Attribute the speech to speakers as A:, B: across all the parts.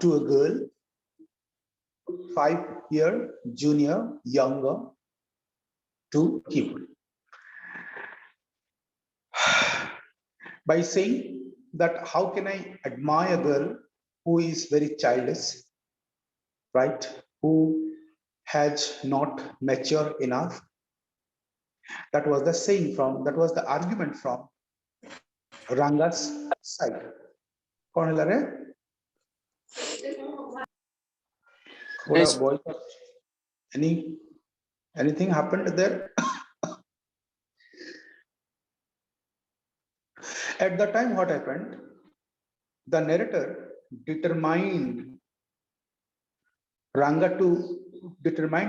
A: to a girl, 5-year junior, younger, to keep. By saying that how can I admire a girl who is very childish, right? Who has not matured enough. That was the saying from, that was the argument from Ranga's side. कौन हिला रहे? थोड़ा voice, anything happened there? At the time, what happened? The narrator determined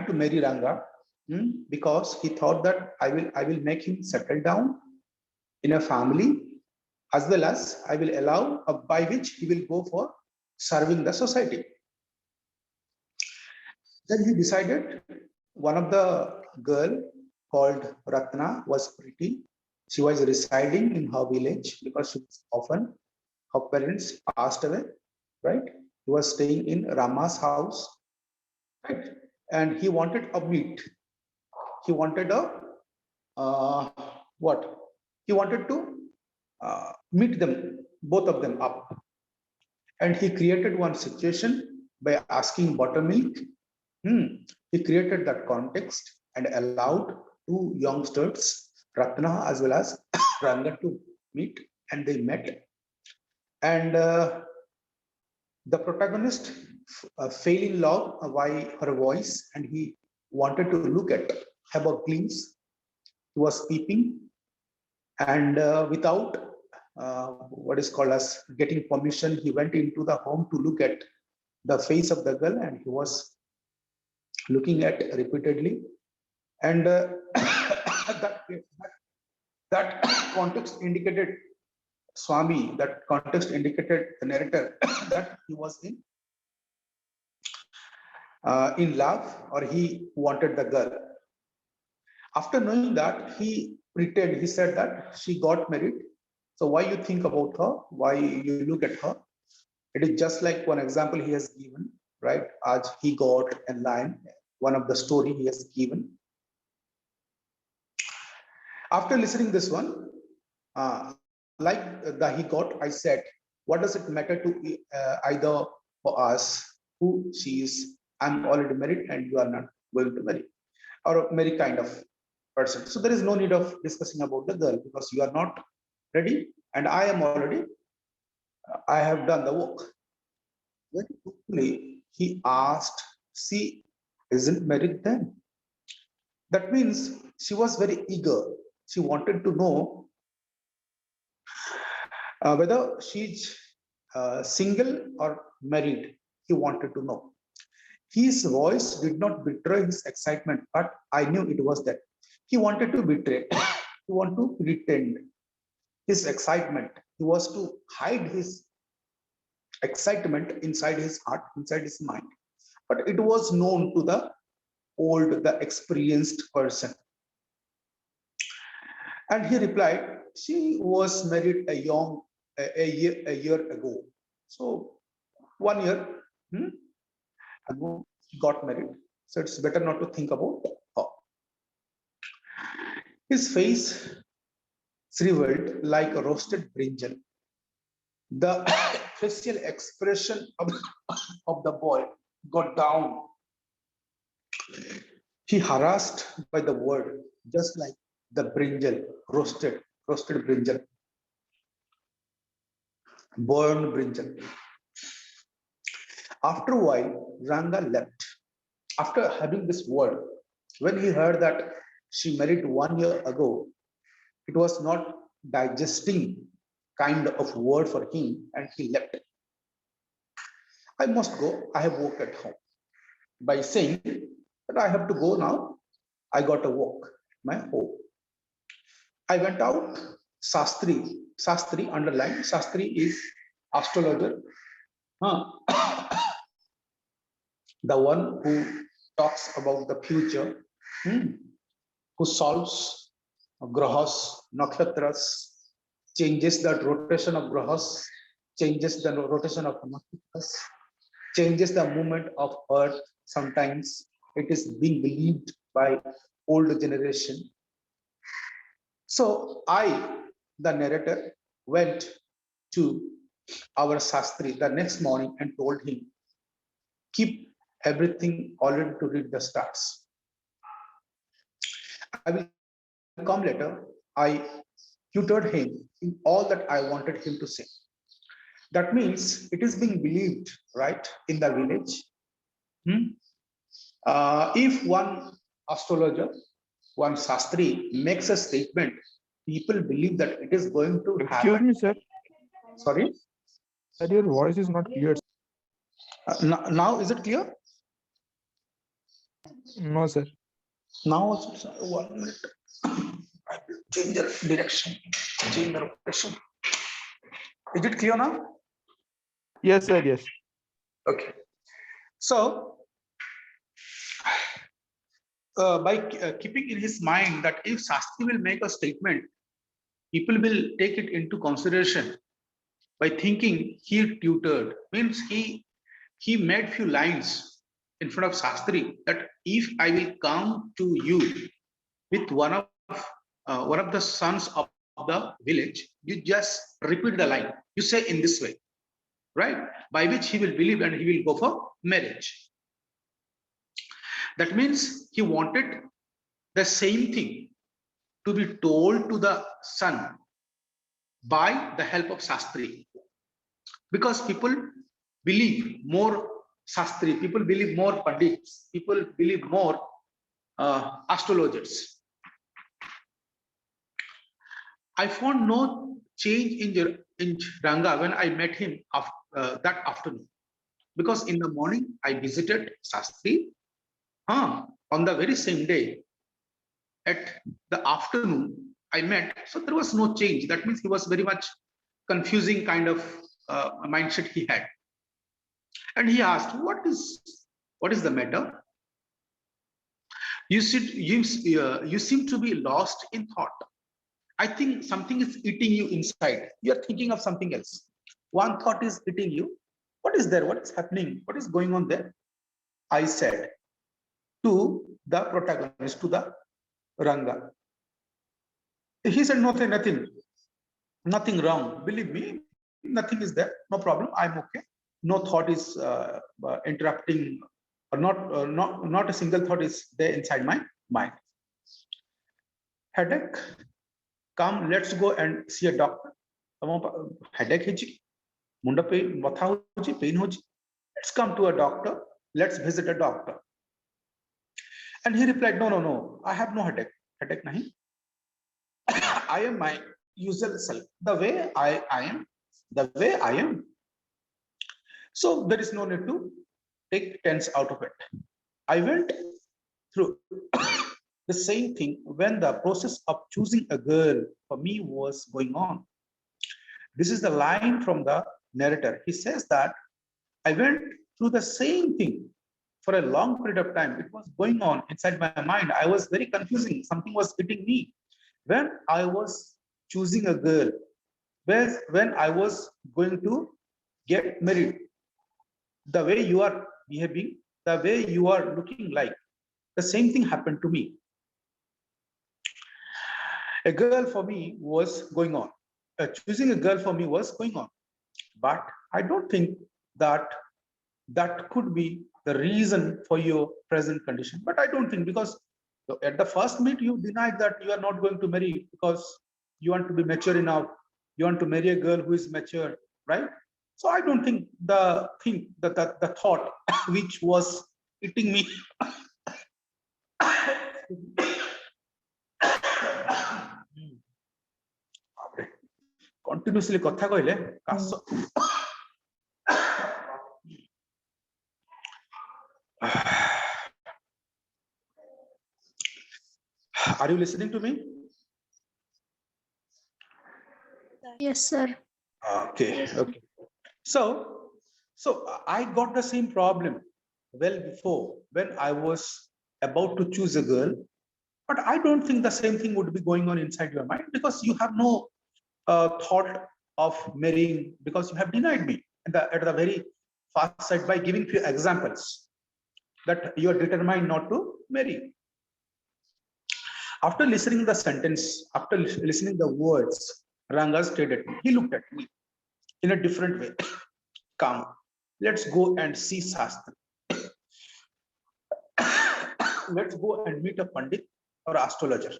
A: to marry Ranga because he thought that I will make him settle down in a family, as well as I will allow by which he will go for serving the society. Then he decided one of the girl called Ratna was pretty. She was residing in her village because she was often, her parents passed away, right? He was staying in Rama's house, right? And he wanted a meet. He wanted a what? He wanted to meet them, both of them up. And he created one situation by asking buttermilk. He created that context and allowed two youngsters, Ratna as well as Ranga, to meet, and they met. And the protagonist fell in love by her voice, and he wanted to look at, have a glimpse. He was peeping, and without what is called as getting permission, he went into the home to look at the face of the girl, and he was looking at repeatedly. And that context indicated Swami, that context indicated the narrator that he was in love, or he wanted the girl. After knowing that, he said that she got married. So why you think about her? Why you look at her? It is just like one example he has given, right? As he got a line, one of the story he has given. After listening this one, like the he got, I said, what does it matter to either for us who she is? I'm already married and you are not going to marry, or marry kind of person. So there is no need of discussing about the girl because you are not ready and I am already, I have done the work. Very quickly he asked, she isn't married then? That means she was very eager. She wanted to know whether she's single or married. He wanted to know. His voice did not betray his excitement, but I knew it was that. He wanted to betray, he wanted to pretend his excitement. He was to hide his excitement inside his heart, inside his mind. But it was known to the experienced person. And he replied, she was married a year ago. So 1 year ago, he got married. So it's better not to think about her. His face shriveled like a roasted brinjal. The facial expression of the boy got down. He harassed by the word, just like the brinjal, roasted brinjal, burned brinjal. After a while, Ranga left. After having this word, when he heard that she married 1 year ago, it was not digesting kind of word for him, and he left. I must go. I have work at home. By saying that I have to go now, I got a walk at my home. I went out. Sastri, underline. Sastri is astrologer. The one who talks about the future, who solves grahas, nakshatras, changes the rotation of grahas, changes the rotation of nakshatras. changes the movement of earth. Sometimes it is being believed by older generation. So I, the narrator, went to our Sastri the next morning and told him, keep everything already to read the stars. I will come later. I tutored him in all that I wanted him to say. That means it is being believed, right, in the village. If one astrologer, one Sastri makes a statement, people believe that it is going to happen.
B: Excuse me, sir.
A: Sorry?
B: Sir, your voice is not clear.
A: Now, is it clear?
B: No, sir.
A: Now also, 1 minute. I will change the direction, change the location. Is it clear now?
B: Yes, sir. Yes.
A: Okay. So, by keeping in his mind that if Sastri will make a statement, people will take it into consideration. By thinking he tutored, means he made few lines in front of Sastri that if I will come to you with one of the sons of the village, you just repeat the line. You say in this way, right? By which he will believe and he will go for marriage. That means he wanted the same thing to be told to the son by the help of Sastri. Because people believe more Sastri, people believe more Pandits, people believe more astrologers. I found no change in Ranga when I met him that afternoon. Because in the morning, I visited Sastri. On the very same day, at the afternoon, I met. So there was no change. That means he was very much confusing kind of mindset he had. And he asked, what is the matter? You seem to be lost in thought. I think something is eating you inside. You are thinking of something else. One thought is eating you. What is there? What is happening? What is going on there? I said to the protagonist, to the Ranga. He said, nothing wrong. Believe me, nothing is there. No problem. I'm okay. No thought is interrupting, or not a single thought is there inside my mind. Headache. Come, let's go and see a doctor. Headache, munda pain, matha pain. Let's come to a doctor. Let's visit a doctor. And he replied, no, I have no headache. Headache nahi. I am my usual self. The way I am. So there is no need to take tense out of it. I went through the same thing when the process of choosing a girl for me was going on. This is the line from the narrator. He says that I went through the same thing for a long period of time. It was going on inside my mind. I was very confusing. Something was hitting me. When I was choosing a girl, when I was going to get married, the way you are behaving, the way you are looking like, the same thing happened to me. A girl for me was going on. Choosing a girl for me was going on. But I don't think that could be the reason for your present condition. But I don't think, because at the first meet, you denied that you are not going to marry because you want to be mature enough. You want to marry a girl who is mature, right? So I don't think the thought which was eating me continuously kotha koile kaso. Are you listening to me?
C: Yes, sir.
A: Okay. Okay. So I got the same problem well before when I was about to choose a girl, but I don't think the same thing would be going on inside your mind, because you have no thought of marrying, because you have denied me at the very fast side by giving few examples that you are determined not to marry. After listening the sentence, after listening the words, Ranga stared at me. He looked at me in a different way. Come, let's go and see Shastri. Let's go and meet a Pandit or astrologer.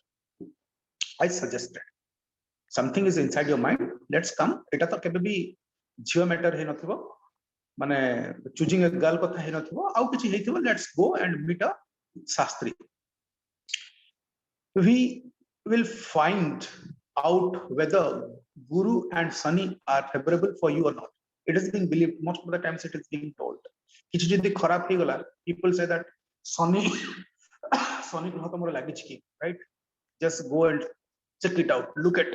A: I suggested. Something is inside your mind. Let's come. Eta to kebe bhi jio matter he nathibo. Mane choosing a girl kotha he nathibo. Au kichi heithibo. Let's go and meet a Shastri. We will find out whether Guru and Sani are favorable for you or not. It is being believed. Most of the times it is being told. Kichi jodi kharap hi gala. People say that Sani graha tomora lagichi ki, right? Just go and check it out. Look at.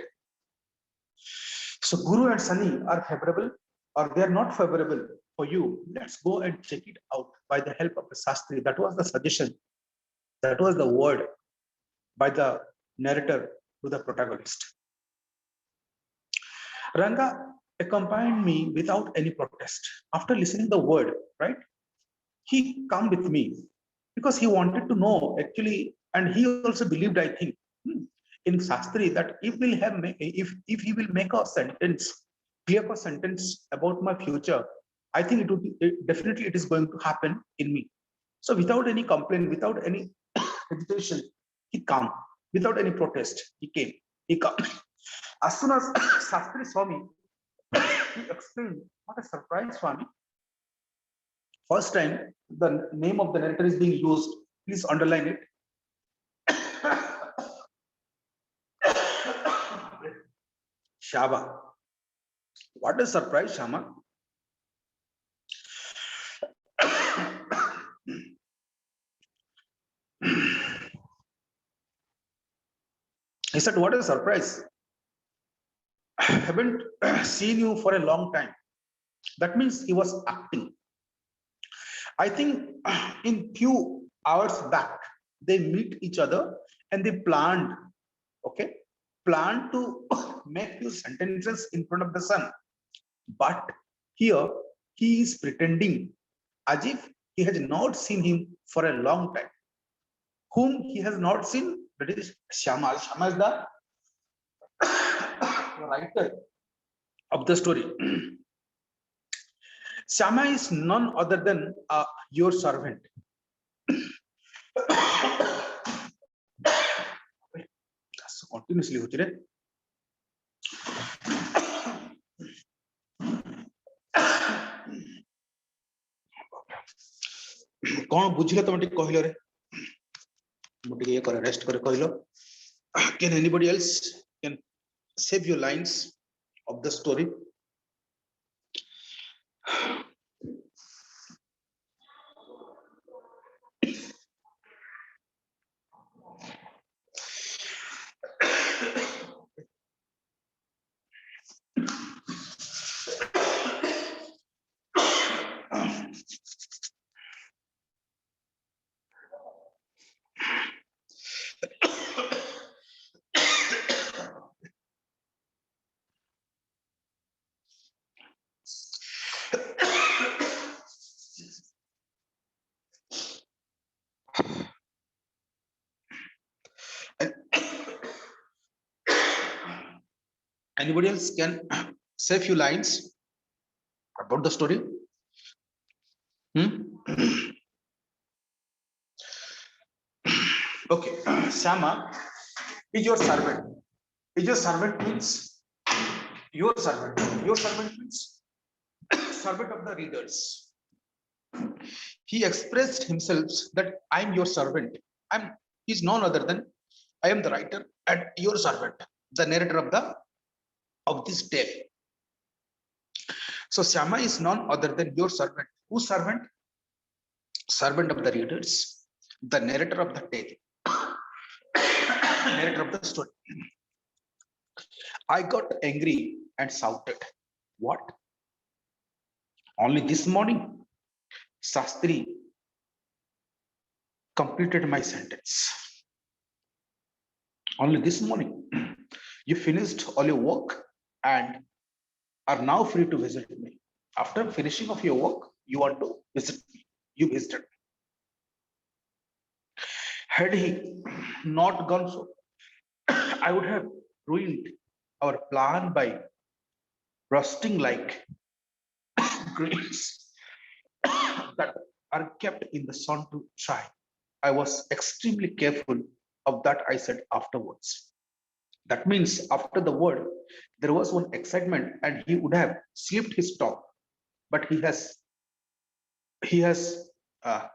A: So Guru and Sani are favorable or they are not favorable for you. Let's go and check it out by the help of the Shastri. That was the suggestion. That was the word by the narrator to the protagonist. Ranga accompanied me without any protest. After listening the word, right? He come with me because he wanted to know actually, and he also believed, I think, in Shastri that if he will make a sentence, clear a sentence about my future, I think definitely it is going to happen in me. So without any complaint, without any hesitation, he came. Without any protest, he came. He come. As soon as Shastri saw me, he explained, what a surprise, Swami. First time the name of the narrator is being used. Please underline it. Shaba. What a surprise, Shama. He said, what a surprise. I haven't seen you for a long time. That means he was acting. I think in few hours back, they meet each other and they planned to make few sentences in front of the sun. But here he is pretending as if he has not seen him for a long time. Whom he has not seen, that is Shama. Shama is the writer of the story. Shama is none other than your servant. Continuously कौन बुझिला तुम टिक कहिलो रे मु टिक ये करे rest करे कहिलो can anybody else can save your lines of the story? Anybody else can say a few lines about the story? Okay, Shama is your servant. Is your servant means your servant. Your servant means servant of the readers. He expressed himself that I am your servant. He's none other than I am the writer and your servant, the narrator of this tale. So Shama is none other than your servant. Whose servant? Servant of the readers, the narrator of the tale, narrator of the story. I got angry and shouted, what? Only this morning, Shastri completed my sentence. Only this morning, you finished all your work and are now free to visit me. After finishing of your work, You want to visit me. You visited me. Had he not gone so, I would have ruined our plan by rusting like grapes that are kept in the sun to dry. I was extremely careful of that, I said afterwards. That means after the word, there was one excitement and he would have slipped his tongue, but he has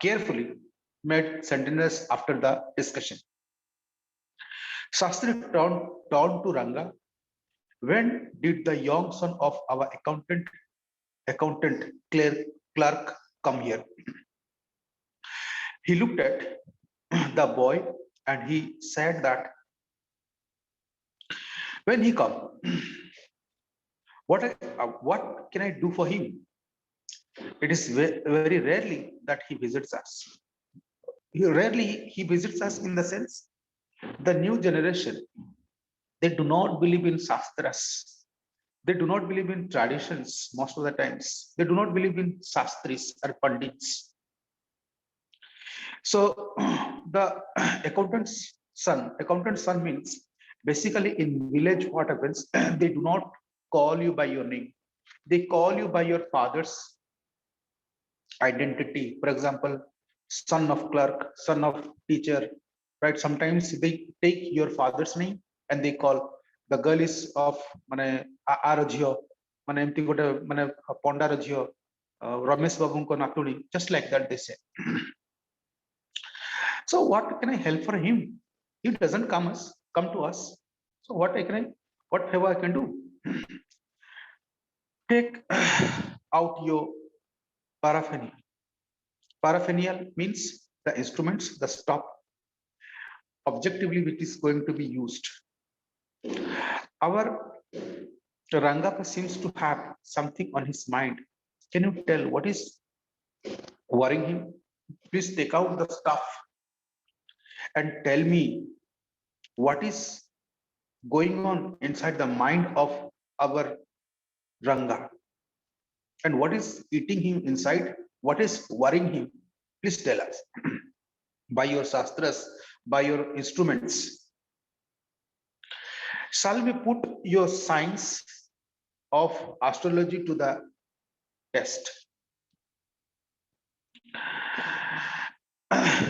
A: carefully made sentences after the discussion. Shastri turned to Ranga. When did the young son of our accountant clerk come here? He looked at the boy and he said that when he come, what can I do for him? It is very rarely that he visits us. Rarely he visits us in the sense the new generation, they do not believe in shastras. They do not believe in traditions most of the times. They do not believe in shastris or pandits. So the accountant's son means basically in village what happens, they do not call you by your name. They call you by your father's identity. For example, son of clerk, son of teacher, right? Sometimes they take your father's name and they call the girl is of mane ar jhio, mane emti gote mane pondar jhio, Ramesh babunko natuni, just like that they say. So what can I help for him? He doesn't come to us. So whatever I can do? Take out your paraphernalia. Paraphernalia means the instruments, the stuff objectively which is going to be used. Our Rangapa seems to have something on his mind. Can you tell what is worrying him? Please take out the stuff and tell me what is going on inside the mind of our Ranga and what is eating him inside, what is worrying him. Please tell us by your shastras, by your instruments. Shall we put your science of astrology to the test?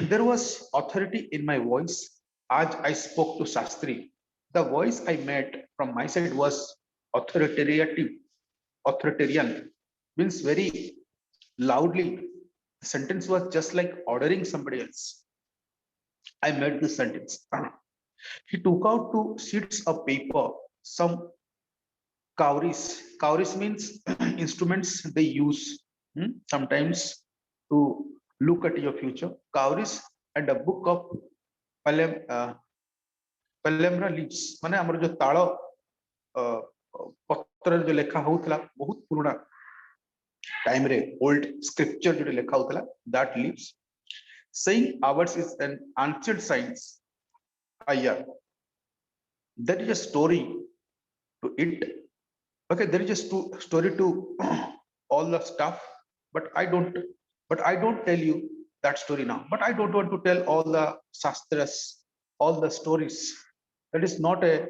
A: There was authority in my voice as I spoke to Shastri. The voice I made from my side was authoritarian, means very loudly. The sentence was just like ordering somebody else. I made this sentence. He took out 2 sheets of paper, some cowries. Cowries means instruments they use sometimes to look at your future. Cowries and a book of Pelemra leaves. माने हमर जो तालो पत्र जो लेखा होउतला बहुत पुराना time रे old scripture जो लेखा होउतला that leaves saying ours is an ancient science. Yeah, there is a story to it. Okay, there is a story to all the stuff, but I don't tell you that story now. But I don't want to tell all the shastras, all the stories. That is not a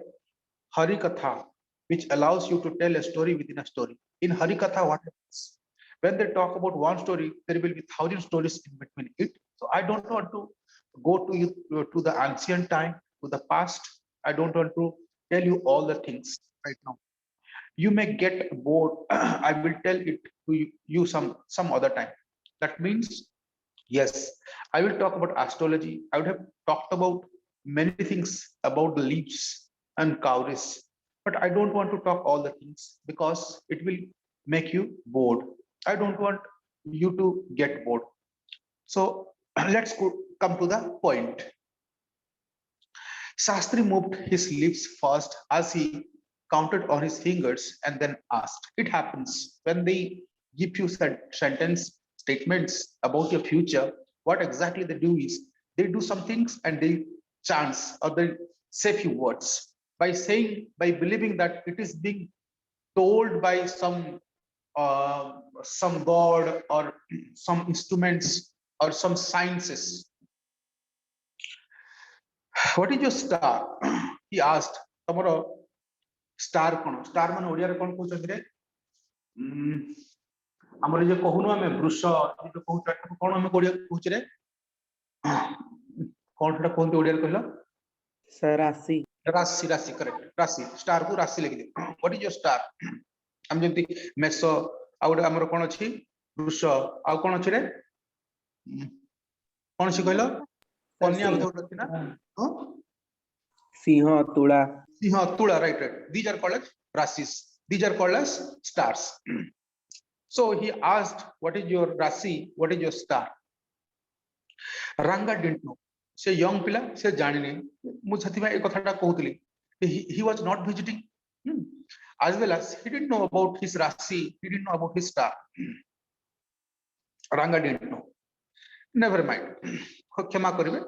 A: harikatha which allows you to tell a story within a story. In harikatha, what happens when they talk about one story, there will be 1,000 stories in between it. So I don't want to go to the ancient time, to the past. I don't want to tell you all the things right now. You may get bored. I will tell it to you some other time. That means yes, I will talk about astrology. I would have talked about many things about the leaves and cowries, but I don't want to talk all the things because it will make you bored. I don't want you to get bored. So let's come to the point. Shastri moved his lips fast as he counted on his fingers and then asked. It happens when they give you sentence statements about your future. What exactly they do is they do some things and they chance or they say few words by believing that it is being told by some some god or some instruments or some sciences. What is your star? He asked. Tomorrow star kono? Star man Odia रे कोन कहउछथि रे? हमर जे कहूनु हमें वृष जे कहउछ कोन हमें ओडिया कहउछ रे? कोन ठटा कोन ओडिया रे कहलो?
D: राशि
A: राशि राशि करेक्ट राशि स्टार को राशि लिख दे. What is your star? हम जेंति मेष आ गोटे हमर कोन अछि वृष आ कोन अछि रे? कोन अछि कहलो? कन्या बोध होत ना?
D: सिंह तुला
A: सिंह तुला right right. These are called as rasis. These are called as stars. So he asked, what is your rasi? What is your star? Ranga didn't know. Se young pila se janine mu sathima e kathata kahutili. He was not visiting, as well as he didn't know about his rasi, he didn't know about his star. Ranga didn't know. Never mind. Kshama karibe.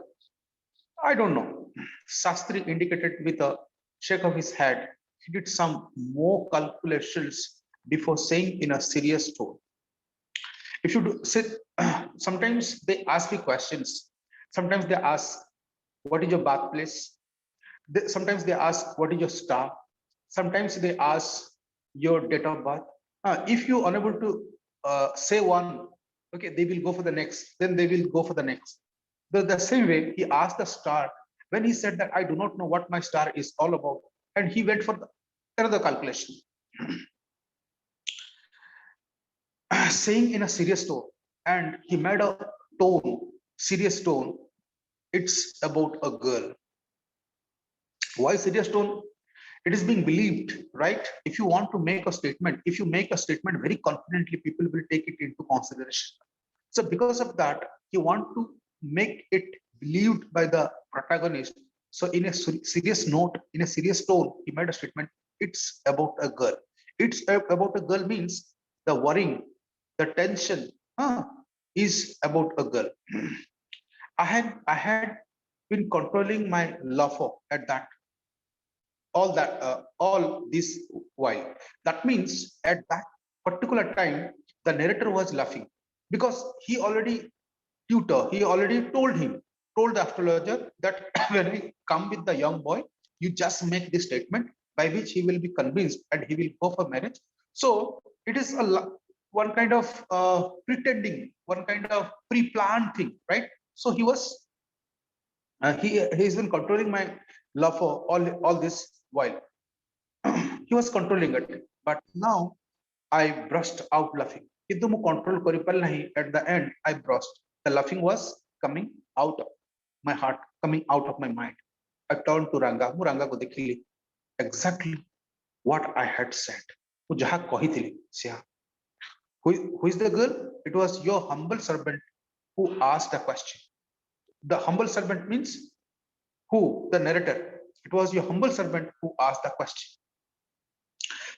A: I don't know. Shastri indicated with a shake of his head. He did some more calculations before saying in a serious tone. If you do sit, sometimes they ask me questions. Sometimes they ask, what is your birthplace? Sometimes they ask, what is your star? Sometimes they ask your date of birth. If you are unable to say one, okay, they will go for the next. Then they will go for the next. The same way, he asked the star. When he said that I do not know what my star is all about, and he went for another calculation. Saying in a serious tone, and he made a tone, serious tone. It's about a girl. Why serious tone? It is being believed, right? If you want to make a statement, if you make a statement very confidently, people will take it into consideration. So because of that, you want to make it believed by the protagonist. So in a serious note, in a serious tone, he made a statement. It's about a girl. It's about a girl means the worrying, the tension is about a girl. I had been controlling my laughter at that all this while. That means at that particular time, the narrator was laughing because he already told the astrologer that when we come with the young boy, you just make this statement by which he will be convinced and he will go for marriage. So it is one kind of pretending, one kind of pre-planned thing, right? So he was he's been controlling my love for all this while. He was controlling it, but now I burst out laughing. Control at the end, I burst. The laughing was coming out of my heart, coming out of my mind. I turned to Ranga. Ranga ko dekhili exactly what I had said. Who is the girl? It was your humble servant who asked the question. The humble servant means who? The narrator. It was your humble servant who asked the question.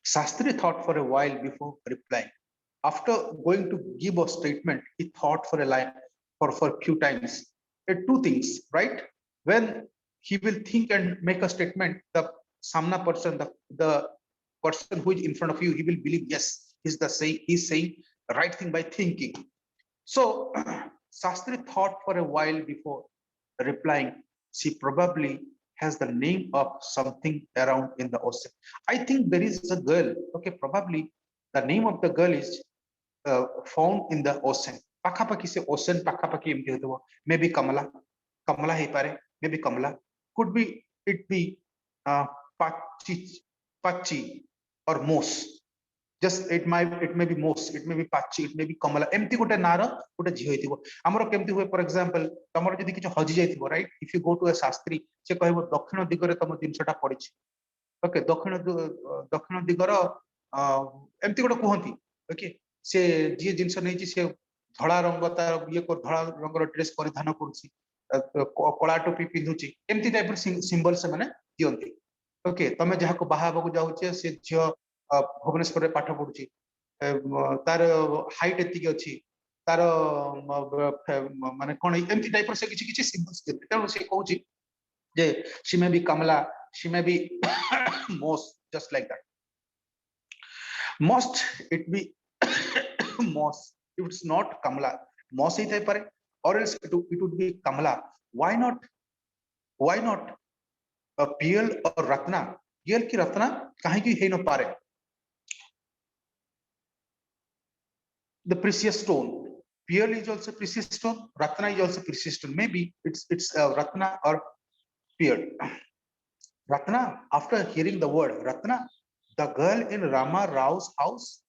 A: Shastri thought for a while before replying. After going to give a statement, he thought for a few times. Two things, right? When he will think and make a statement, the samna person, the person who is in front of you, he will believe, yes, he's saying the right thing by thinking. So Shastri thought for a while before replying. She probably has the name of something around in the ocean. I think there is a girl. Okay, probably the name of the girl is found in the ocean. Pakhapaki se ocean pakhapaki emti hoibo. Maybe Kamala he pare. Maybe Kamala. Could be it be Pachi or Mos. Just it may be Mos, it may be Pachi, it may be Kamala. Emti gote nara gote jhi hoitibo. Amaro kemti hoye, for example, tamar jodi kichu haji jaithibo, right? If you go to a shastri, se kahibo dakhina digare tamo jinsota padichi. Okay, dakhina digara emti gote kuhanti. Okay, se jiye jinsa neichi se dhara ranga ta iye ko dhara rangara dress paridhana karuchi, kala topi pindhuchi. Emti type symbol se mane diyonti. Okay, tame jahako baha habaku jauche se jhiyo Bhubaneswar पाठ पढ़ुची तार height एतिक अछि तार माने कोन एमती type से किछि symbols देते तेणु से कहूची जे she may be Kamala, she may be most just like that. Most it be Moss. If it's not Kamala, Moss ही थे परे, or else it would be Kamala. Why not? Why not a PL or Ratna? PL की Ratna काहे की है न पारे? The precious stone. PL is also precious stone. Ratna is also precious stone. Maybe it's Ratna or PL. Ratna. After hearing the word Ratna, the girl in Rama Rao's house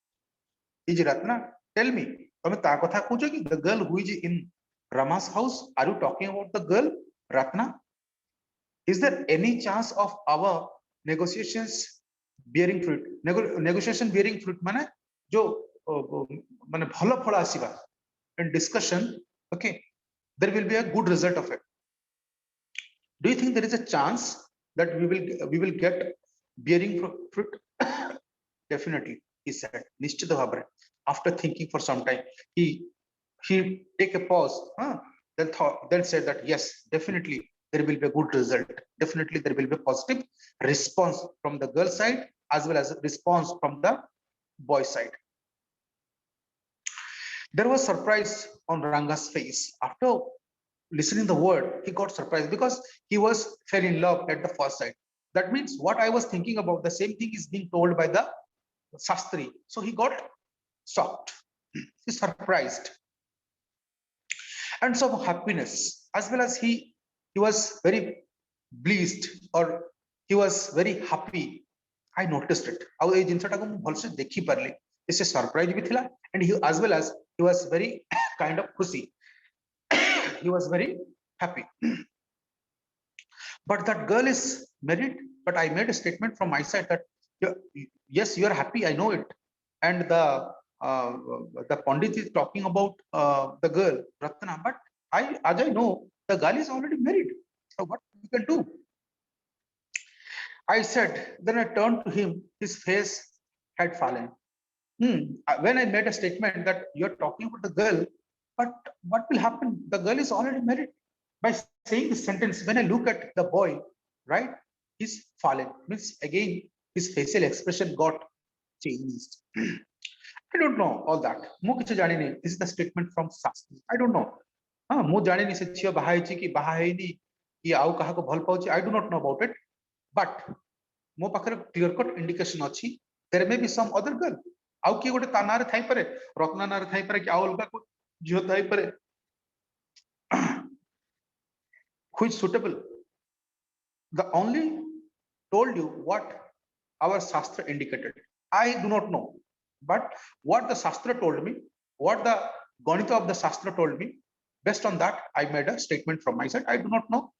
A: is Ratna. Tell me, the girl who is in Rama's house, are you talking about the girl Ratna? Is there any chance of our negotiations bearing fruit? Negotiation bearing fruit माने जो माने भलो फल आसीबा in discussion, okay, there will be a good result of it. Do you think there is a chance that we will get bearing fruit? Definitely, he said. Nishchita bhabre. After thinking for some time, he take a pause, then said that yes, definitely there will be a good result. Definitely there will be a positive response from the girl side as well as a response from the boy side. There was surprise on Ranga's face. After listening the word, he got surprised because he was fell in love at the first sight. That means what I was thinking about, the same thing is being told by the Shastri. So he got shocked, he's surprised, and some happiness, as well as he was very pleased, or he was very happy. I noticed it. It's a surprise, and he, as well as he was very kind of pussy. He was very happy. But that girl is married. But I made a statement from my side that yes, you are happy. I know it. And the Pandit is talking about the girl Ratna. But as I know, the girl is already married. So what we can do? I said. Then I turned to him. His face had fallen. When I made a statement that you're talking about the girl, but what will happen? The girl is already married. By saying this sentence, when I look at the boy, right, he's fallen. Means again, his facial expression got changed. I don't know all that. This is the statement from Shastri. I don't know. I do not know about it. But mo pakhare clear cut indication achi. There may be some other girl. आउ कि गोटे ता नारे Thai पारे रत्ना नारे Thai पारे कि आउ अलगा को झियो थाई पारे who is suitable. The only told you what our Shastra indicated. I do not know, but what the Shastra told me, what the Ganita of the Shastra told me, based on that I made a statement from my side. I do not know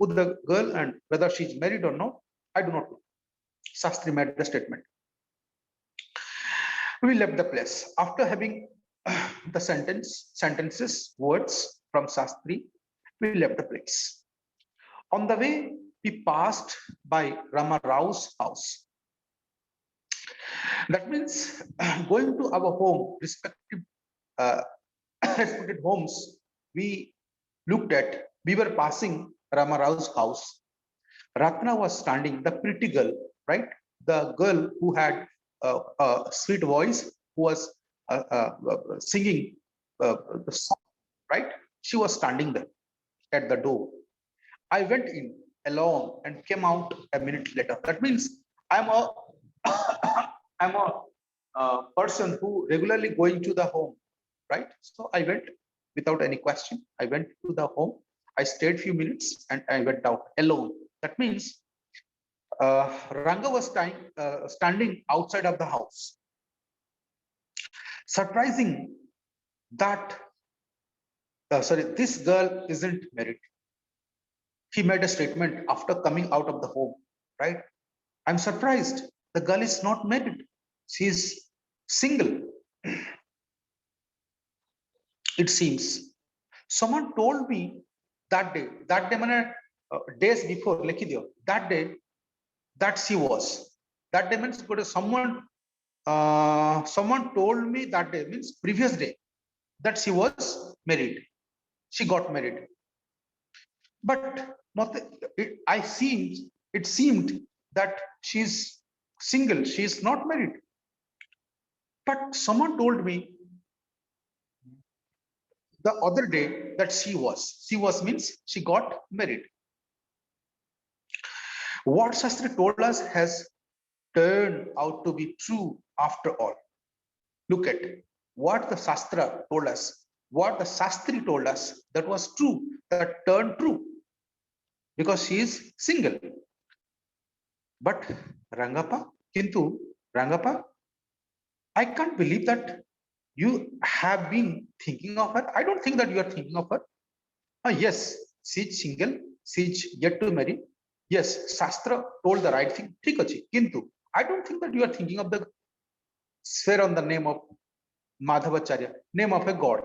A: who the girl and whether she is married or no. I do not know. Shastri made the statement. We left the place after having the sentences, words from Shastri. We left the place. On the way, we passed by Rama Rao's house. That means going to our home, respective homes, we were passing Rama Rao's house. Ratna was standing, the pretty girl, right? The girl who had a sweet voice, who was singing the song, right? She was standing there at the door. I went in alone and came out a minute later. That means I'm a person who regularly going to the home, right? So I went without any question. I went to the home. I stayed few minutes and I went out alone. That means Ranga was standing outside of the house. Surprising that, this girl isn't married. He made a statement after coming out of the home, right? I'm surprised. The girl is not married. She is single. It seems. Someone told me that day days before, that day, that she was. That day means someone told me that day, means previous day, that she was married. She got married. But it seemed that she's single, she is not married. But someone told me the other day that she was means she got married. What Shastri told us has turned out to be true after all. Look at what the Shastra told us, what the Shastri told us that was true, that turned true, because she is single. But Rangappa, Kintu, Rangappa, I can't believe that you have been thinking of her. I don't think that you are thinking of her. Yes, she's single, she's yet to marry. Yes, Shastra told the right thing. Thik achi. Kintu, I don't think that you are thinking of the sphere on the name of Madhavacharya, name of a god.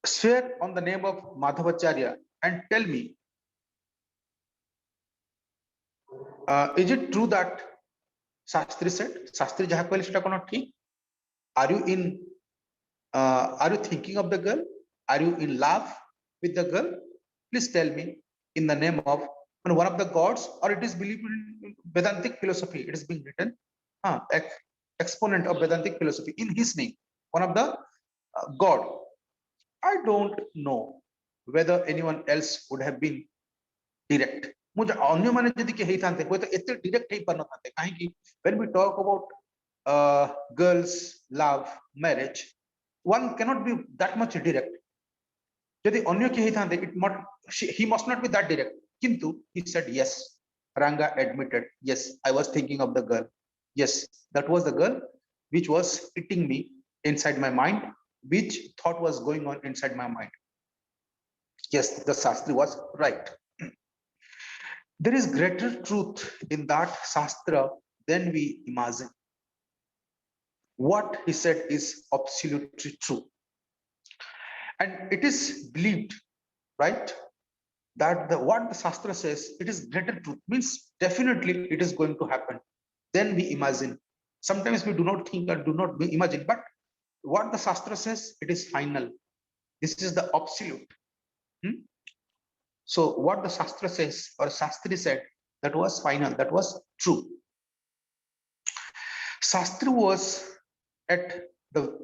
A: Swear on the name of Madhavacharya and tell me, is it true that Shastri said, Shastri jaha kahile seta kono thik? Are you in? Are you thinking of the girl? Are you in love with the girl? Please tell me in the name of one of the gods, or it is believed in Vedantic philosophy. It is being written, exponent of Vedantic philosophy in his name, one of the god. I don't know whether anyone else would have been direct. मुझे अन्य माने जदि के हेई थांते होय तो एते direct हेई परन थांते काहे कि when we talk about girls love marriage, one cannot be that much direct. जदि अन्य के हेई थांते he must not be that direct. Kintu he said yes. Ranga admitted, yes, I was thinking of the girl. Yes, that was the girl which was hitting me inside my mind, which thought was going on inside my mind. Yes, the Shastri was right. There is greater truth in that Shastra than we imagine. What he said is absolutely true. And it is believed, right, that what the Shastra says, it is greater truth, means definitely it is going to happen. Then we imagine. Sometimes we do not think or do not imagine, but what the Shastra says, it is final. This is the absolute. So what the Shastra says, or Shastri said, that was final, that was true. Shastri was at the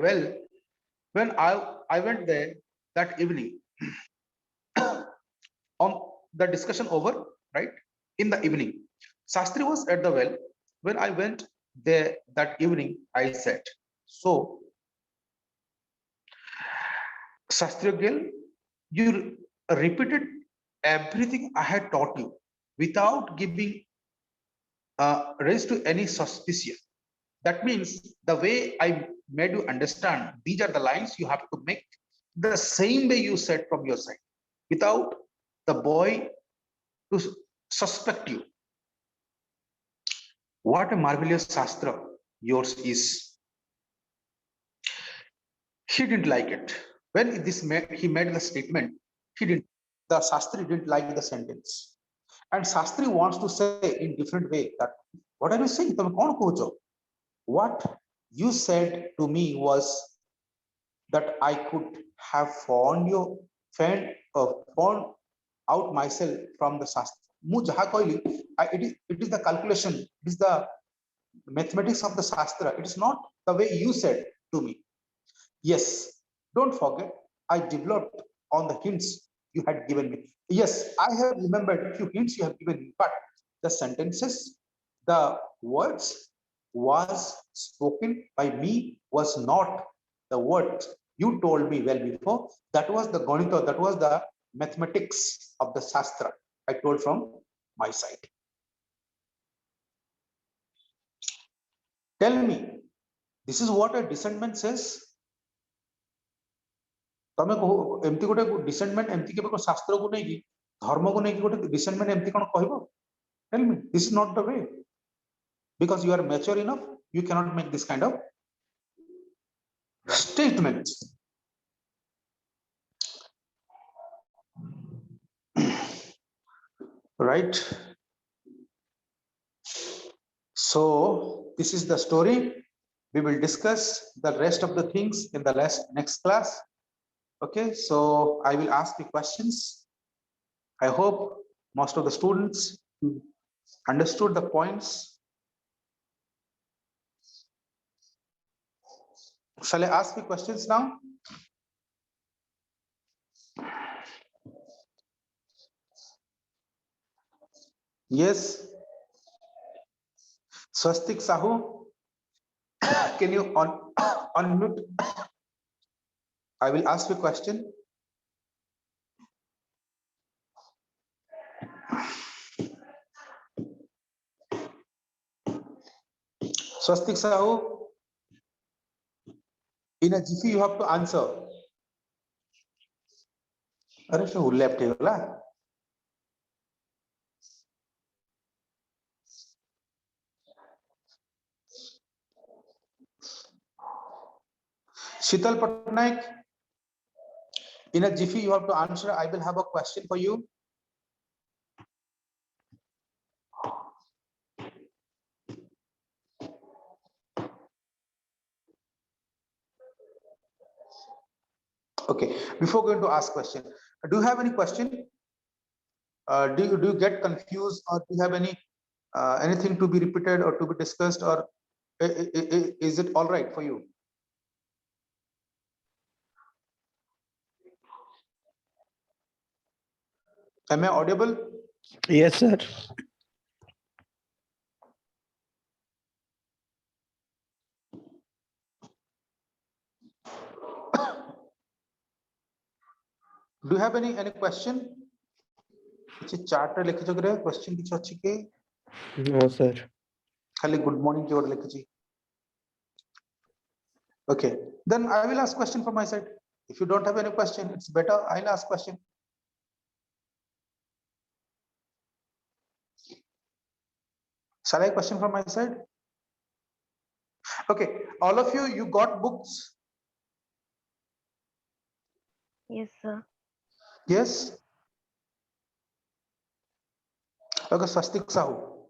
A: well when I went there that evening. On the discussion over, right? In the evening, Shastri was at the well when I went there that evening. I said, so Shastri girl, you repeated everything I had taught you without giving rise to any suspicion. That means the way I made you understand, these are the lines you have to make the same way you said from your side, without the boy to suspect you. What a marvelous Shastra yours is. He didn't like it. When he made the statement, the Shastri didn't like the sentence. And Shastri wants to say in different way that, what are you saying? What you said to me was that I could have found out myself from the Shastra. It is the calculation, it is the mathematics of the Shastra. It is not the way you said to me. Yes, don't forget, I developed on the hints you had given me. Yes, I have remembered a few hints you have given me, but the sentences, the words was spoken by me was not the words you told me well before. That was the Ganita, that was the mathematics of the Shastra I told from my side. Tell me, this is what a descendant says. तमे एमती गोटे डिसेंडमेंट एमती केबे को शास्त्र को नै कि धर्म को नै कि गोटे डिसेंडमेंट एमती कोन कहबो tell me this is not the way because you are mature enough you cannot make this kind of statements. Right, so this is the story. We will discuss the rest of the things in the next class. Okay, so I will ask the questions. I hope most of the students understood the points. Shall I ask the questions now? Yes. Swastik Sahu, can you unmute? I will ask you a question. Swastik Sahu, in a jiffy you have to answer. Are you left here? Shital Patnaik, in a jiffy you have to answer. I will have a question for you. Okay, before going to ask question, do you have any question? Do you get confused, or do you have any anything to be repeated or to be discussed, or is it all right for you? Am I audible?
D: Yes, sir.
A: Do you have any question? Charter question
D: No, sir.
A: good morning okay, then I will ask question from my side. If you don't have any question, it's better I'll ask question. Shall I question from my side? Okay, all of you got books?
C: Yes, sir.
A: Yes. Okay, Swastik Sahu.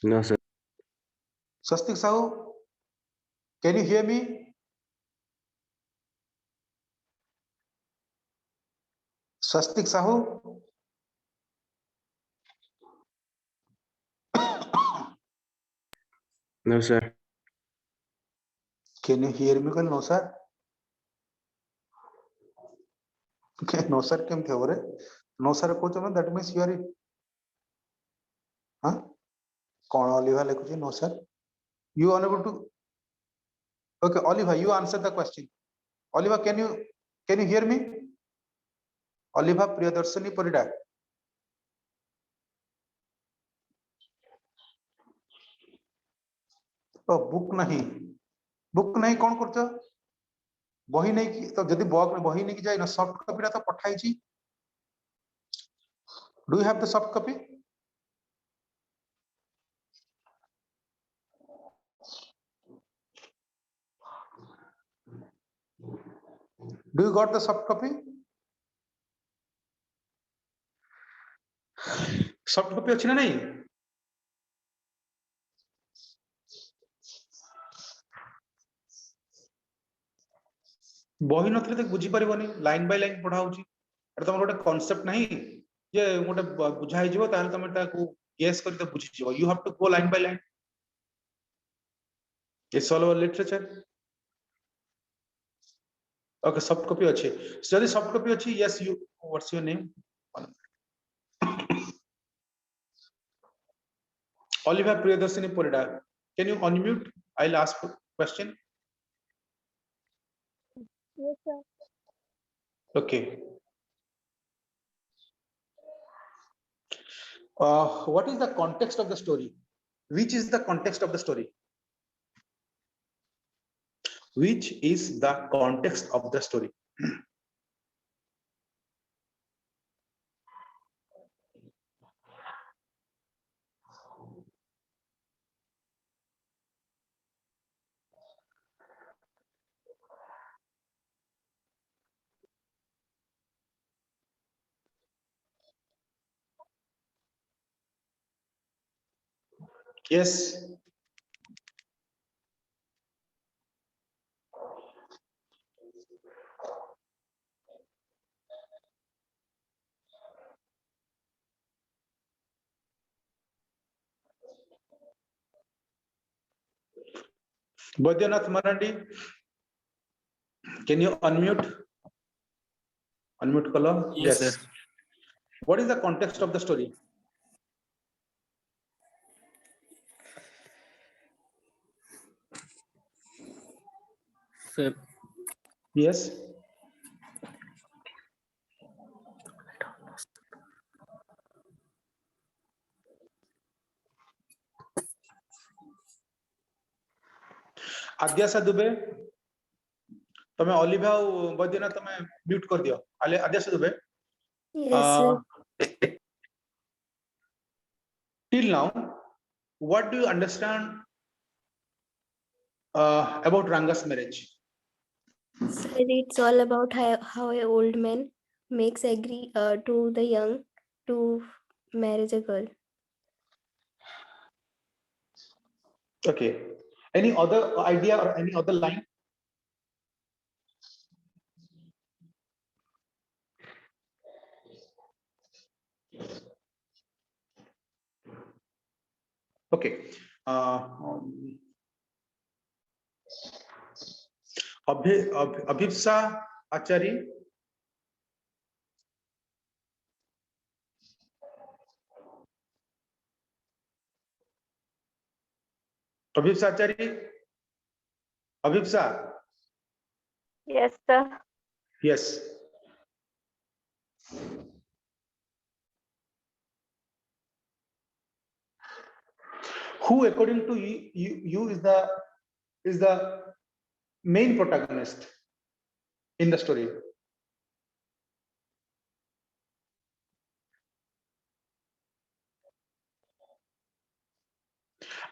E: No, sir.
A: Swastik Sahu, can you hear me? Swastik Sahu?
E: No, sir.
A: Can you hear me? No, sir. Okay, no, sir. No, sir. That means you are. Huh? No, sir. You are unable to. Okay, Oliver, you answer the question. Oliver, can you hear me? Oliver Priyadarsani Parida. Oh, book नहीं कौन करछ बही नहीं कि तो जदी बही नहीं कि जाय ना सॉफ्ट कॉपी तो पठाई छी do you have the soft copy do you got the soft copy soft copy अछि ना नहीं बही नथले तो बुझी परिबनी लाइन बाय लाइन पढा होची अरे तमर गोटे कांसेप्ट नहीं जे गोटे बुझाई जीवो ताल तमे ताकू गेस करी तो बुझी जीवो you have to go line by line it's all over literature okay soft copy अछि जदी सॉफ्ट कॉपी अछि yes you what's your name Oliver Priyadarshini Parida, can you unmute? I'll ask a question.
C: Yes, sir.
A: Okay. What is the context of the story? Which is the context of the story? Which is the context of the story? Yes. Baidyanath Marandi, can you unmute? Unmute color?
E: Yes, sir.
A: What is the context of the story?
E: Sir,
A: Yes. Adyasha Dubey तमे ओलिभा बदिना तमे mute कर दियो आले Adyasha Dubey
C: Yes, sir.
A: till now what do you understand about Ranga's marriage?
C: Sir, it's all about how an old man makes agree to the young to marry a girl.
A: Okay, any other idea or any other line? Okay, अभिप्सा Acharya, अभिप्सा Acharya, अभिप्सा.
C: Yes, sir.
A: Yes. Who, according to you is the main protagonist in the story?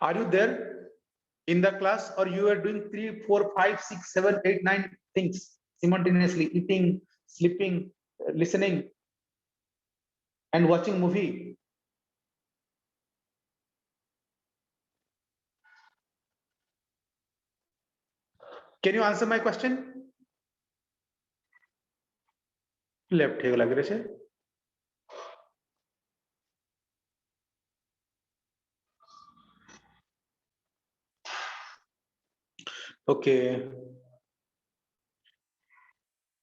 A: Are you there in the class, or you are doing 3, 4, 5, 6, 7, 8, 9 things simultaneously, eating, sleeping, listening, and watching movie? Can you answer my question? Left हे लग रहे से. Okay.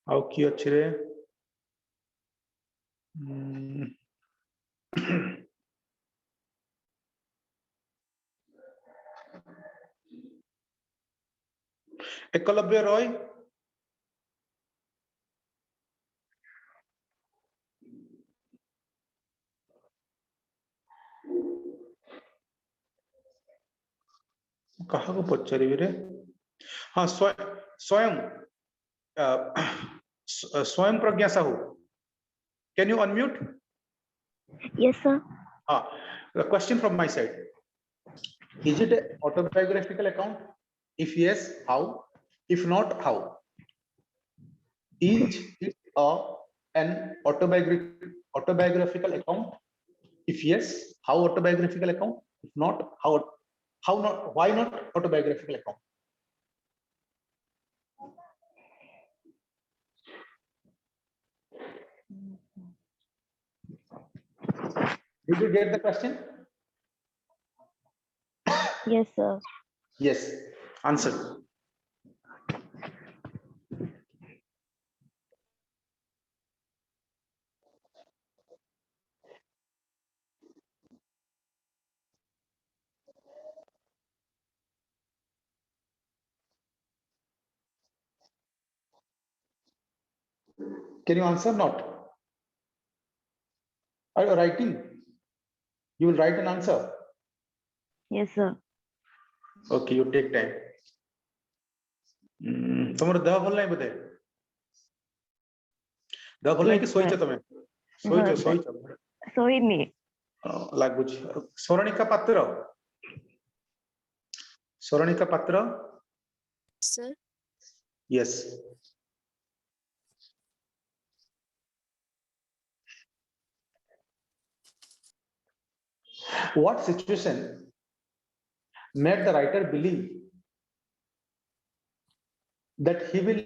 A: How कि अच्छे रे? एकलव्य रॉय. कहाँ को पच्चरी रे? हाँ, स्वयं स्वयं प्रज्ञा Sahu. Can you unmute?
C: Yes, sir.
A: The question from my side. Is it an autobiographical account? If yes, how? If not, how? Is it an autobiographical account? If yes, how autobiographical account? If not, how not? Why not autobiographical account? Did you get the question?
C: Yes, sir.
A: Yes. Answer. Can you answer? Not. Are you writing? You will write an answer.
C: Yes, sir.
A: Okay, you take time. तुम्हारा देह भल नहीं बोधे? देह भल नहीं कि सोई तमे? सोई
C: सोईनी.
A: लागुच. सोरणिका पात्र. सोरणिका पात्र.
C: Sir.
A: Yes. What situation made the writer believe that he will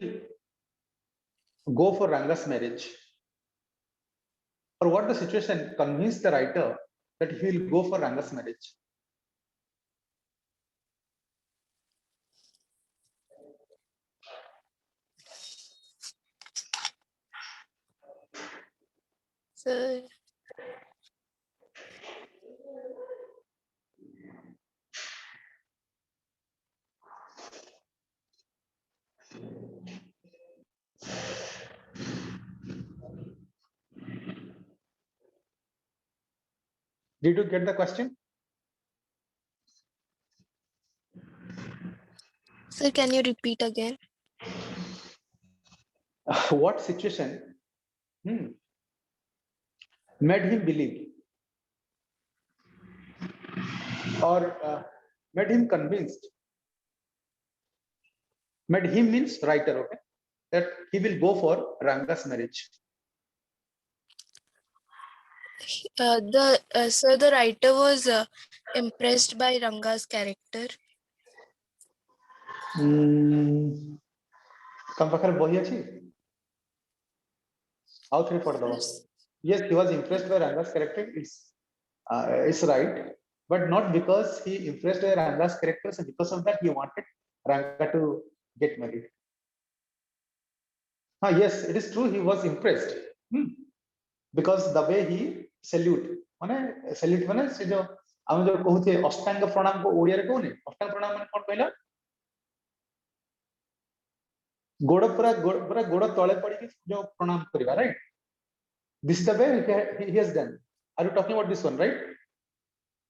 A: go for Ranga's marriage? Or what the situation convinced the writer that he will go for Ranga's marriage?
C: Sir,
A: Did you get the question?
C: sir, can you repeat again?
A: What situation made him believe or made him convinced? Made him means writer, okay? That he will go for Ranga's marriage.
C: Sir, the writer was impressed by Ranga's character.
A: ତମ ପାଖରେ ବହି ଅଛି? ଆଉ ଥରେ ପଢିଦବ. Yes, he was impressed by Ranga's character. It's right, but not because he impressed by Ranga's character. So because of that, he wanted Ranga to get married. Yes, it is true. He was impressed because the way he salute माने से जो हम जो कहते अष्टांग प्रणाम को ओडिया रे कहने अष्टांग प्रणाम माने कोन कहला गोड़ तळे पड़ी के जो प्रणाम करबा, right? This is the way he has done. Are you talking about this one, right?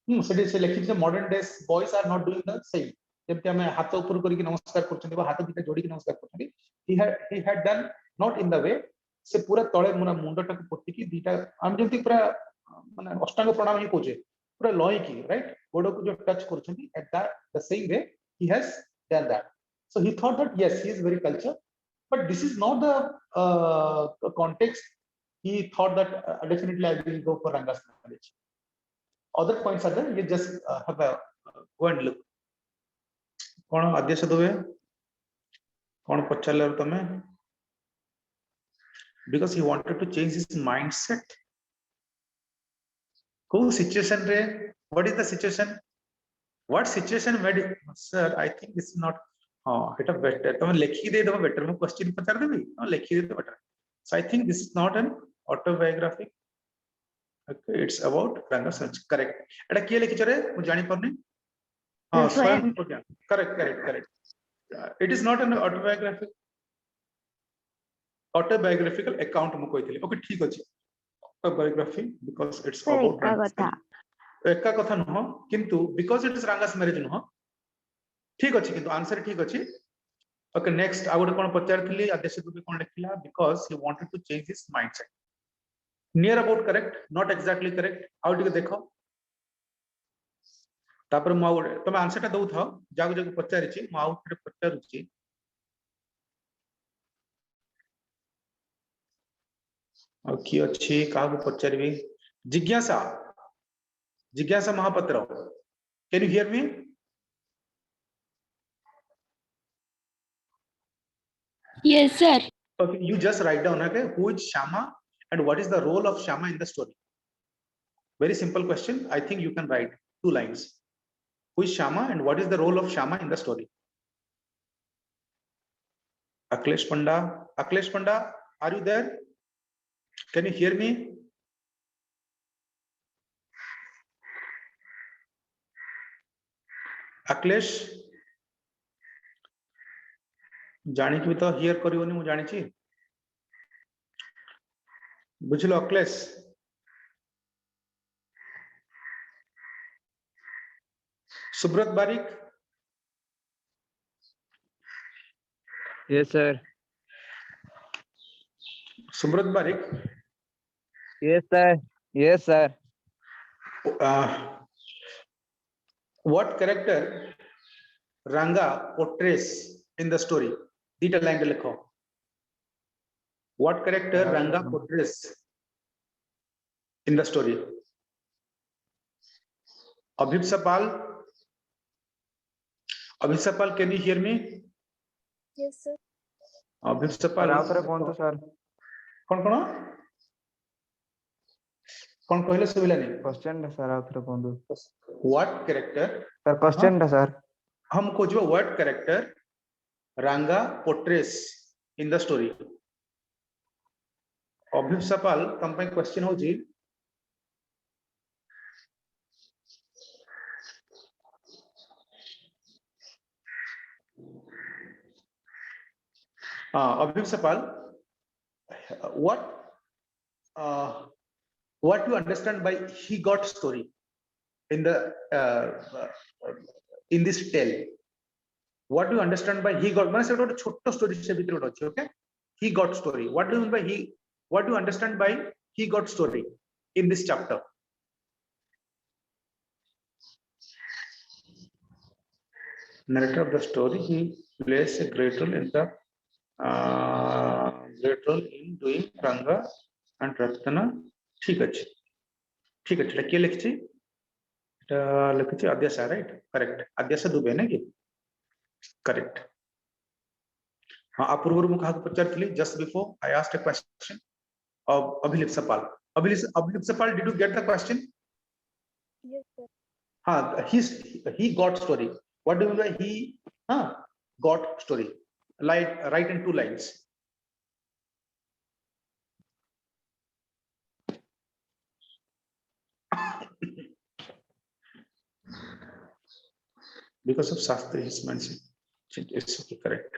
A: से लिखि modern days boys are not doing the same. जेमते हमें हाथ ऊपर करी नमस्कार करछन्ती बा हाथ दुटा जोड़ी के नमस्कार करछन्ती. He had done not in the way से पूरा तळे मुंड टाक पोती की दीटा हम जेमती पूरा माने अष्टांग प्रणाम ही कोचे पूरा लय की, राइट? गोड़ को जो touch करछन्ती at that the same way he has done that. So he thought that yes, he is very cultured, but this is not the context. He thought that definitely I will go for Ranga's marriage. Other points are there. You just have a go and look. कौन आदेश दोवे कौन पचाले तमे? Because he wanted to change his mindset. Who situation रे? What is the situation? What situation made it? Sir, I think this is not. It is better. तमे लिखी दे दो better. मैं question पचार देबी. लिखी दे दो better. So I think this is not an autobiographic. Okay, it's about Ranga search. Correct. एटा किए लिखि छरे? मु जानि परनी. स्वयं correct. It is not an autobiographical account मु कहितली. Okay, ठीक अछि. Autobiography because it's about Ranga's marriage. एका कथा न किंतु because it is Ranga's marriage न ठीक अछि किंतु आंसर ठीक अछि. Okay, next I would cone पचारथली Adesh Dubey cone लिखिला because he wanted to change his mindset. Near about correct, not exactly correct. How do you देखो? तापर मु तमे आंसर टा दउ थाओ जागो जागो पचारि छी मु आउट रे पचारु छी. और की अछि का को पचारबी? जिज्ञासा Mahapatra. Can you hear me?
F: Yes, sir.
A: Okay, you just write down, okay, who is Shama and what is the role of Shama in the story? Very simple question. I think you can write 2 lines. Who is Shama and what is the role of Shama in the story? Akhilesh Panda, are you there? Can you hear me? Akhilesh, जानी कि तो here करिवनी मु जानि छी. बुझलो अखिलेश? सुब्रत बारिक.
B: Yes, sir.
A: Subrat Barik.
B: Yes, sir. Yes, sir.
A: What character Ranga portrays in the story? Dita line लिखो. What character Ranga portrays in the story? Abhipsapal, can you hear me?
C: Yes, sir.
A: Abhipsapal.
B: राउतरे कोन तो sir
A: कौन कहले सुबिला नहीं?
B: Question रे sir राउतरे कोन दो.
A: What character?
B: Sir question रे sir
A: हम खोजबो what character Ranga portrays in the story. ଅଭିପ୍ସାପାଲ ତମ ପାଇଁ କ୍ୱେଶ୍ଚନ ହଉଛି Abhipsapal, what you understand by he got story in the in this tale? What do you understand by he got? माने सेटा छोटो story से भीतर गोटे अछि, okay? He got story. What do you mean by he? What do you understand by he got story in this chapter? Narrator of the story, he plays a great role in the great role in doing Ranga and Ratna. ठीक अच्छे क्या लिखी लिखी Adyasha, right? Correct, Adyasha Dubey ना कि correct. हाँ, आप पूर्व मुझे पचार just before I asked a question of Abhipsapal. Abhipsapal, did you get the question?
C: Yes, sir.
A: He got story. What do you mean by he got story? Write in 2 lines. Because of Shastri, his mention. It's okay, correct.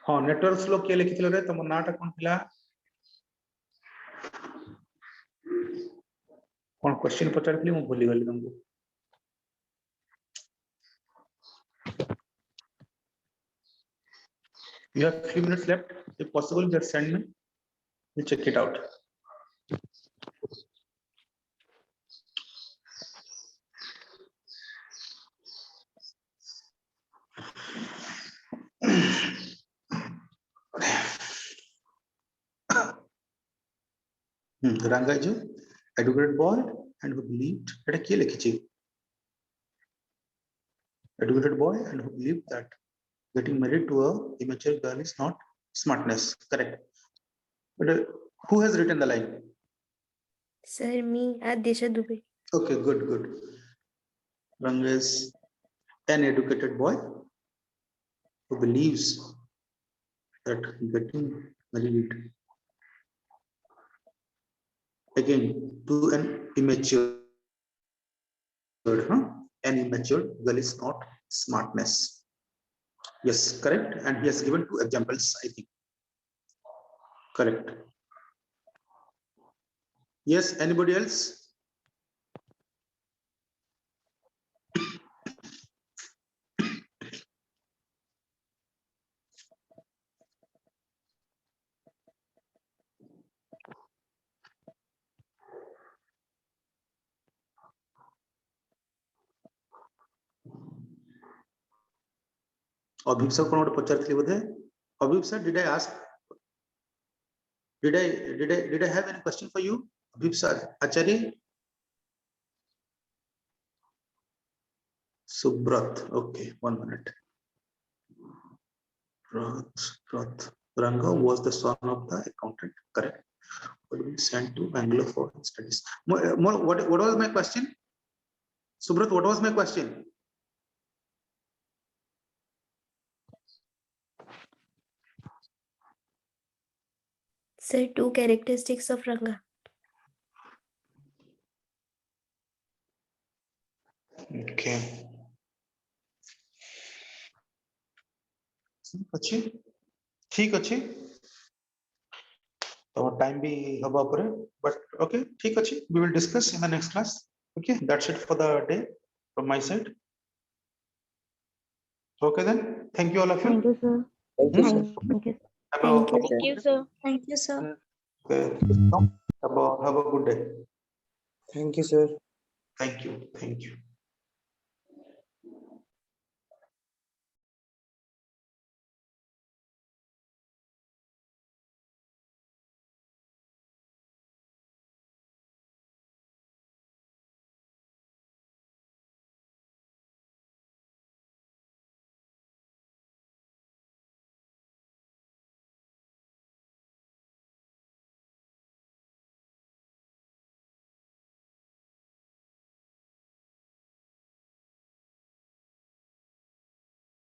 A: हाँ, network flow के लिखिथिले रे तम नाटा कोन थिला कोन question पचारथिले मु भूली गली तुमको। You have 3 minutes left. If possible, just send me. We'll check it out. Ranga is an educated boy and who believed that educated boy and who believed that getting married to a immature girl is not smartness. Correct. But who has written the line?
C: Sir, me, Adesha Dubey.
A: Okay, good. Ranga is an educated boy who believes that getting married again to an immature girl is not smartness. Yes, correct. And he has given 2 examples, I think. Correct. Yes, anybody else? Abhipsa कोन गोटे पचारथि बोधे? Abhipsa, did I ask? Did I have any question for you? Abhipsa Acharya? Subrat. Okay, 1 minute. Ranga was the son of the accountant. Correct. But we sent to Bangalore for studies. What was my question? Subrat, what was my question?
C: Sir, 2 characteristics of Ranga.
A: Okay. ठीक अच्छी तो time भी हबा परे, but okay, ठीक अच्छी, we will discuss in the next class. Okay, that's it for the day from my side. Okay then, thank you all of you.
C: Thank you, sir.
D: Thank you, sir.
C: Thank you.
A: Have
C: Thank
A: a-
C: you, sir.
F: Thank you, sir.
A: Okay. Have a good day.
D: Thank you, sir.
A: Thank you.